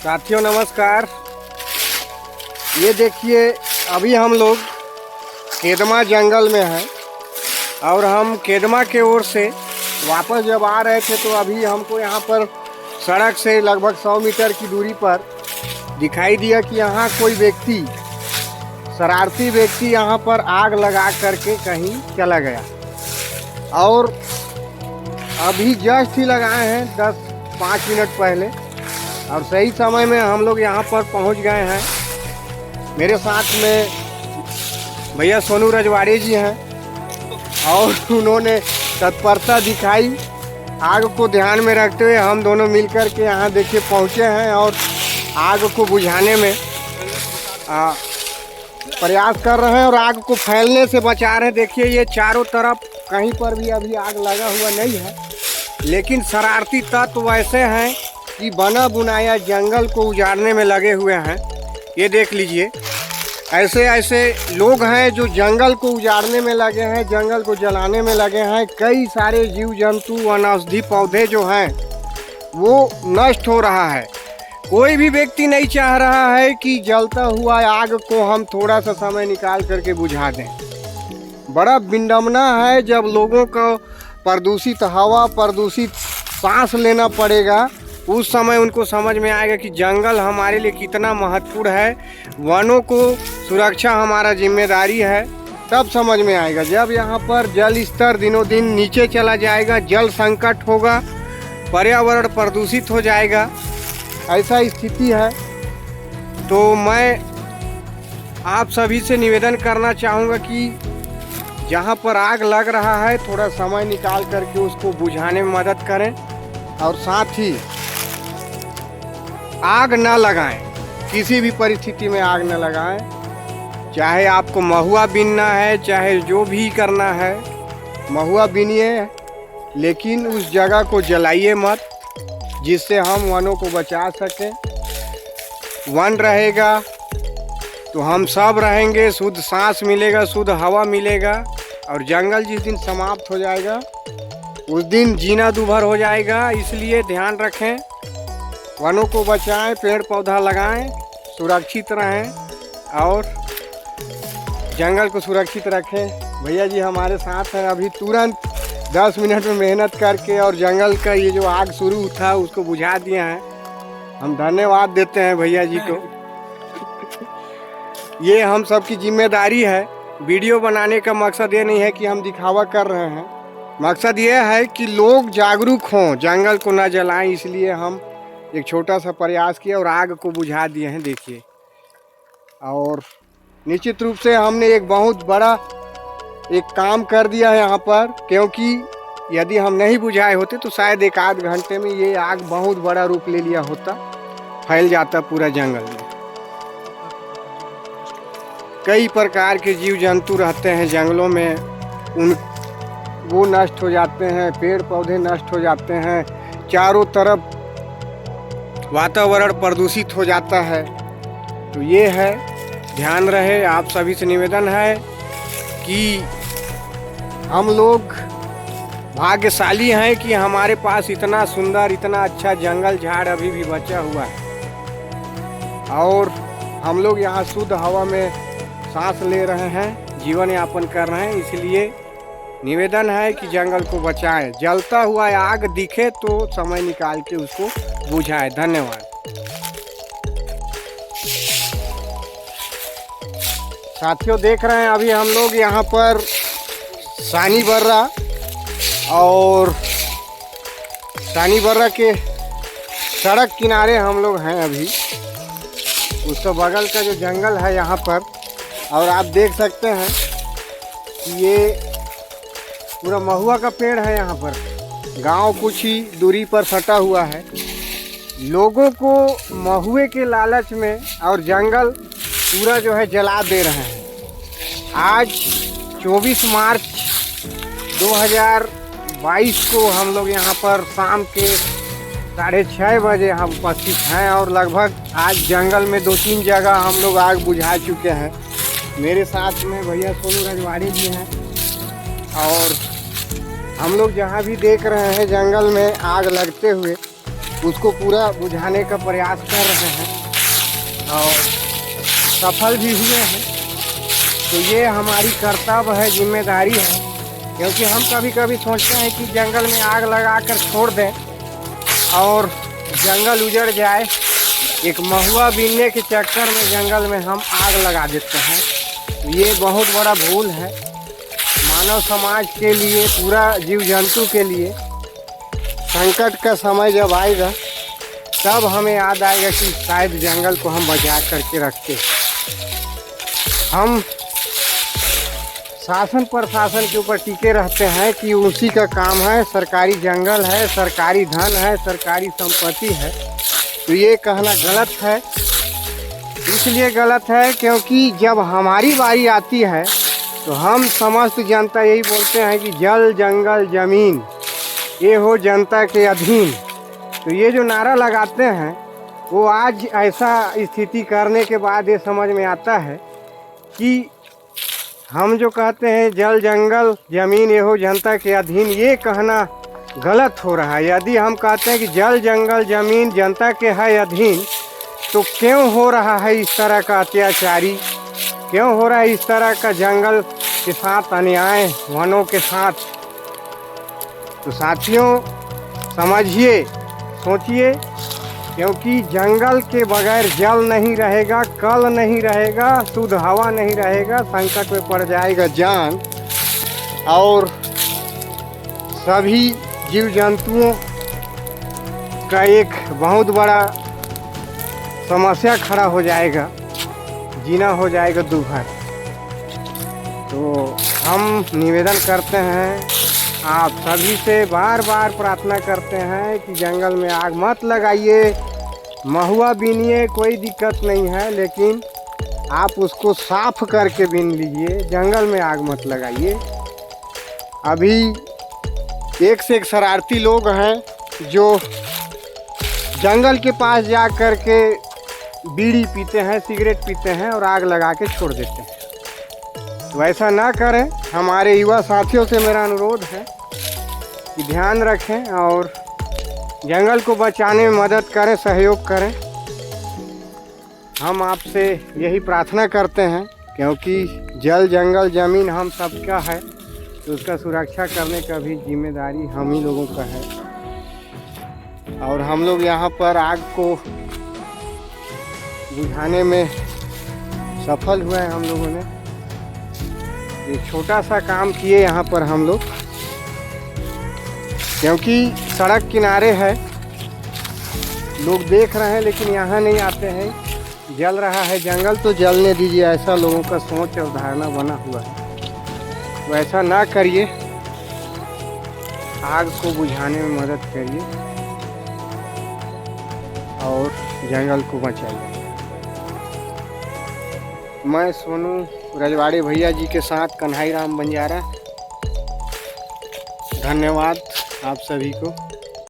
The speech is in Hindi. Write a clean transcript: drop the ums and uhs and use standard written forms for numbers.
साथियों नमस्कार। ये देखिए, अभी हम लोग केदमा जंगल में हैं और हम केदमा के ओर से वापस जब आ रहे थे तो अभी हमको यहाँ पर सड़क से लगभग 100 मीटर की दूरी पर दिखाई दिया कि यहाँ कोई व्यक्ति, शरारती व्यक्ति यहाँ पर आग लगा करके कहीं चला गया और अभी जस्ट ही लगाए हैं 10-5 मिनट पहले और सही समय में हम लोग यहाँ पर पहुँच गए हैं। मेरे साथ में भैया सोनू रजवाड़े जी हैं और उन्होंने तत्परता दिखाई। आग को ध्यान में रखते हुए हम दोनों मिलकर के यहाँ देखिए पहुँचे हैं और आग को बुझाने में प्रयास कर रहे हैं और आग को फैलने से बचा रहे हैं। देखिए ये चारों तरफ कहीं पर भी अभी आग लगा हुआ नहीं है, लेकिन शरारती तत्व वैसे हैं कि बना बुनाया जंगल को उजाड़ने में लगे हुए हैं। ये देख लीजिए, ऐसे ऐसे लोग हैं जो जंगल को उजाड़ने में लगे हैं, जंगल को जलाने में लगे हैं। कई सारे जीव जंतु, वनौषधि पौधे जो हैं वो नष्ट हो रहा है। कोई भी व्यक्ति नहीं चाह रहा है कि जलता हुआ आग को हम थोड़ा सा समय निकाल करके बुझा दें। बड़ा विडंबना है जब लोगों को प्रदूषित हवा, प्रदूषित सांस लेना पड़ेगा, उस समय उनको समझ में आएगा कि जंगल हमारे लिए कितना महत्वपूर्ण है, वनों को सुरक्षा हमारा जिम्मेदारी है। तब समझ में आएगा जब यहाँ पर जल स्तर दिनों दिन नीचे चला जाएगा, जल संकट होगा, पर्यावरण प्रदूषित हो जाएगा, ऐसा स्थिति है। तो मैं आप सभी से निवेदन करना चाहूँगा कि जहाँ पर आग लग रहा है थोड़ा समय निकाल करके उसको बुझाने में मदद करें और साथ ही आग न लगाएं। किसी भी परिस्थिति में आग न लगाएं। चाहे आपको महुआ बीनना है, चाहे जो भी करना है महुआ बीनिए, लेकिन उस जगह को जलाइए मत, जिससे हम वनों को बचा सकें। वन रहेगा तो हम सब रहेंगे, शुद्ध सांस मिलेगा, शुद्ध हवा मिलेगा। और जंगल जिस दिन समाप्त हो जाएगा उस दिन जीना दूभर हो जाएगा। इसलिए ध्यान रखें, वनों को बचाएं, पेड़ पौधा लगाएं, सुरक्षित रहें और जंगल को सुरक्षित रखें। भैया जी हमारे साथ हैं, अभी तुरंत 10 मिनट में मेहनत करके और जंगल का ये जो आग शुरू था उसको बुझा दिए हैं। हम धन्यवाद देते हैं भैया जी को। ये हम सब की जिम्मेदारी है। वीडियो बनाने का मकसद ये नहीं है कि हम दिखावा कर रहे हैं, मकसद ये है कि लोग जागरूक हों, जंगल को न जलाएं। इसलिए हम एक छोटा सा प्रयास किया और आग को बुझा दिए हैं, देखिए। और निश्चित रूप से हमने एक बहुत बड़ा एक काम कर दिया है यहाँ पर, क्योंकि यदि हम नहीं बुझाए होते तो शायद 1-8 घंटे में ये आग बहुत बड़ा रूप ले लिया होता, फैल जाता पूरा जंगल में। कई प्रकार के जीव जंतु रहते हैं जंगलों में, वो नष्ट हो जाते हैं, पेड़ पौधे नष्ट हो जाते हैं, चारों तरफ वातावरण प्रदूषित हो जाता है। तो ये है, ध्यान रहे। आप सभी से निवेदन है कि हम लोग भाग्यशाली हैं कि हमारे पास इतना सुंदर, इतना अच्छा जंगल झाड़ अभी भी बचा हुआ है और हम लोग यहाँ शुद्ध हवा में सांस ले रहे हैं, जीवन यापन कर रहे हैं। इसलिए निवेदन है कि जंगल को बचाएं। जलता हुआ आग दिखे तो समय निकाल के उसको बुझाएं। धन्यवाद। साथियों देख रहे हैं अभी हम लोग यहाँ पर सानी बर्रा और सानी बर्रा के सड़क किनारे हम लोग हैं अभी। उसके बगल का जो जंगल है यहाँ पर, और आप देख सकते हैं कि ये पूरा महुआ का पेड़ है। यहाँ पर गांव कुछ ही दूरी पर सटा हुआ है। लोगों को महुए के लालच में और जंगल पूरा जो है जला दे रहे हैं। आज 24 मार्च 2022 को हम लोग यहाँ पर शाम के 6:30 बजे हम उपस्थित हैं और लगभग आज जंगल में 2-3 जगह हम लोग आग बुझा चुके हैं। मेरे साथ में भैया सोनू रजवाड़े जी हैं और हम लोग जहाँ भी देख रहे हैं जंगल में आग लगते हुए, उसको पूरा बुझाने का प्रयास कर रहे हैं और सफल भी हुए हैं। तो ये हमारी कर्तव्य है, जिम्मेदारी है, क्योंकि हम कभी कभी सोचते हैं कि जंगल में आग लगा कर छोड़ दें और जंगल उजड़ जाए। एक महुआ बीनने के चक्कर में जंगल में हम आग लगा देते हैं। ये बहुत बड़ा भूल है मानव समाज के लिए, पूरा जीव जंतु के लिए। संकट का समय जब आएगा तब हमें याद आएगा कि शायद जंगल को हम बचा करके रखते। हम शासन प्रशासन के ऊपर टिके रहते हैं कि उसी का काम है, सरकारी जंगल है, सरकारी धन है, सरकारी संपत्ति है। तो ये कहना गलत है। इसलिए गलत है क्योंकि जब हमारी बारी आती है तो हम समस्त जनता यही बोलते हैं कि जल जंगल जमीन ये हो जनता के अधीन। तो ये जो नारा लगाते हैं वो आज ऐसा स्थिति करने के बाद ये समझ में आता है कि हम जो कहते हैं जल जंगल जमीन ये हो जनता के अधीन, ये कहना गलत हो रहा है। यदि हम कहते हैं कि जल जंगल जमीन जनता के है अधीन, तो क्यों हो रहा है इस तरह का अत्याचारी, क्यों हो रहा है इस तरह का जंगल के साथ अन्याय, वनों के साथ। तो साथियों समझिए, सोचिए, क्योंकि जंगल के बगैर जल नहीं रहेगा, कल नहीं रहेगा, शुद्ध हवा नहीं रहेगा, संकट में पड़ जाएगा जान और सभी जीव जंतुओं का एक बहुत बड़ा समस्या खड़ा हो जाएगा, जीना हो जाएगा दुभर। तो हम निवेदन करते हैं, आप सभी से बार बार प्रार्थना करते हैं कि जंगल में आग मत लगाइए। महुआ बीनिए, कोई दिक्कत नहीं है, लेकिन आप उसको साफ करके बीन लीजिए, जंगल में आग मत लगाइए। अभी एक से एक शरारती लोग हैं जो जंगल के पास जा कर के बीड़ी पीते हैं, सिगरेट पीते हैं और आग लगा के छोड़ देते हैं। वैसा ना करें। हमारे युवा साथियों से मेरा अनुरोध है कि ध्यान रखें और जंगल को बचाने में मदद करें, सहयोग करें। हम आपसे यही प्रार्थना करते हैं, क्योंकि जल जंगल ज़मीन हम सबका है, तो उसका सुरक्षा करने का भी जिम्मेदारी हम ही लोगों का है। और हम लोग यहाँ पर आग को बुझाने में सफल हुए हैं। हम लोगों ने एक छोटा सा काम किए यहाँ पर हम लोग, क्योंकि सड़क किनारे है, लोग देख रहे हैं लेकिन यहाँ नहीं आते हैं। जल रहा है जंगल तो जलने दीजिए, ऐसा लोगों का सोच और धारणा बना हुआ है। तो ऐसा ना करिए, आग को बुझाने में मदद करिए और जंगल को बचाइए। मैं सोनू रजवाड़े भैया जी के साथ कन्हैया राम बंजारा, धन्यवाद आप सभी को।